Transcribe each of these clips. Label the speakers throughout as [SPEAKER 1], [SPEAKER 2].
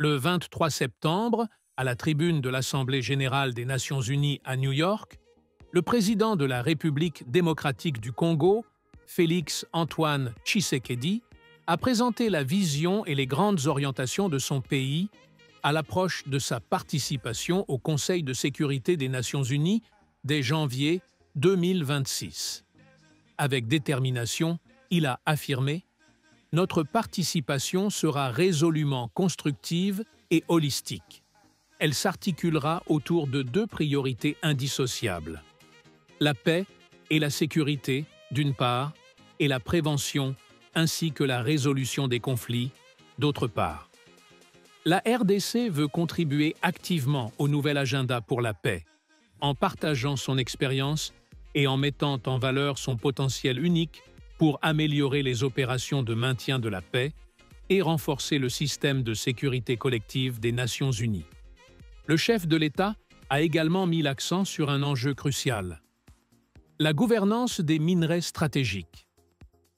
[SPEAKER 1] Le 23 septembre, à la tribune de l'Assemblée générale des Nations unies à New York, le président de la République démocratique du Congo, Félix Antoine Tshisekedi, a présenté la vision et les grandes orientations de son pays à l'approche de sa participation au Conseil de sécurité des Nations unies dès janvier 2026. Avec détermination, il a affirmé « Notre participation sera résolument constructive et holistique. Elle s'articulera autour de deux priorités indissociables. La paix et la sécurité, d'une part, et la prévention ainsi que la résolution des conflits, d'autre part. La RDC veut contribuer activement au nouvel agenda pour la paix, en partageant son expérience et en mettant en valeur son potentiel unique pour améliorer les opérations de maintien de la paix et renforcer le système de sécurité collective des Nations unies. Le chef de l'État a également mis l'accent sur un enjeu crucial: la gouvernance des minerais stratégiques.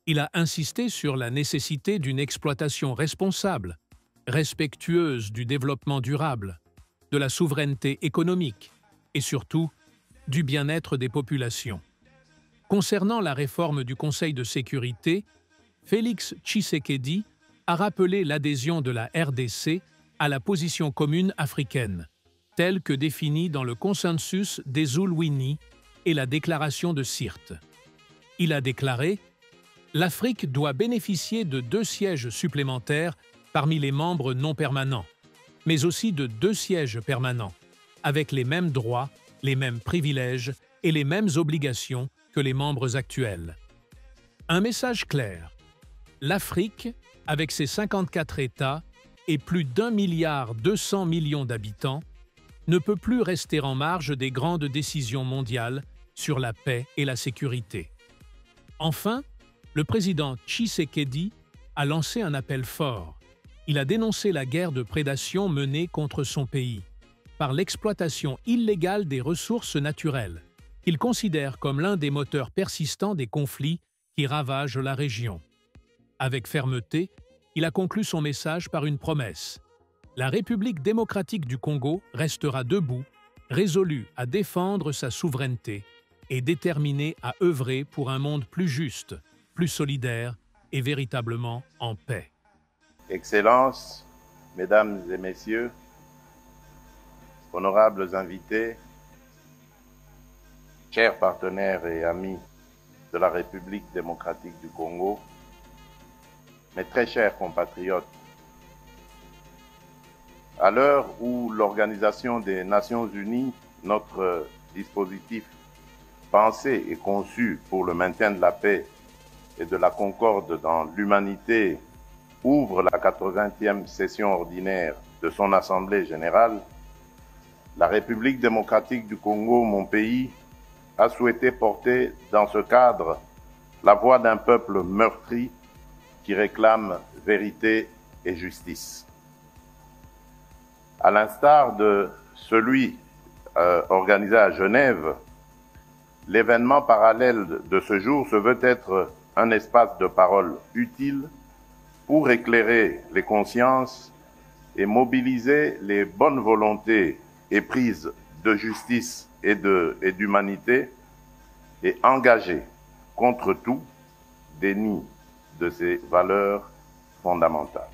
[SPEAKER 1] Il a insisté sur la nécessité d'une exploitation responsable, respectueuse du développement durable, de la souveraineté économique et surtout du bien-être des populations. Concernant la réforme du Conseil de sécurité, Félix Tshisekedi a rappelé l'adhésion de la RDC à la position commune africaine, telle que définie dans le consensus des Ulwini et la déclaration de Sirte. Il a déclaré « L'Afrique doit bénéficier de 2 sièges supplémentaires parmi les membres non permanents, mais aussi de 2 sièges permanents, avec les mêmes droits, les mêmes privilèges et les mêmes obligations que les membres actuels. » Un message clair. L'Afrique, avec ses 54 États et plus d'1,2 milliard d'habitants, ne peut plus rester en marge des grandes décisions mondiales sur la paix et la sécurité. Enfin, le président Tshisekedi a lancé un appel fort. Il a dénoncé la guerre de prédation menée contre son pays par l'exploitation illégale des ressources naturelles, qu'il considère comme l'un des moteurs persistants des conflits qui ravagent la région. Avec fermeté, il a conclu son message par une promesse. La République démocratique du Congo restera debout, résolue à défendre sa souveraineté et déterminée à œuvrer pour un monde plus juste, plus solidaire et véritablement en paix.
[SPEAKER 2] Excellences, Mesdames et Messieurs, honorables invités, chers partenaires et amis de la République démocratique du Congo, mes très chers compatriotes, à l'heure où l'Organisation des Nations Unies, notre dispositif pensé et conçu pour le maintien de la paix et de la concorde dans l'humanité, ouvre la 80e session ordinaire de son Assemblée générale, la République démocratique du Congo, mon pays, a souhaité porter dans ce cadre la voix d'un peuple meurtri qui réclame vérité et justice. À l'instar de celui organisé à Genève, l'événement parallèle de ce jour se veut être un espace de parole utile pour éclairer les consciences et mobiliser les bonnes volontés éprises de justice et d'humanité et engager contre tout déni de ces valeurs fondamentales.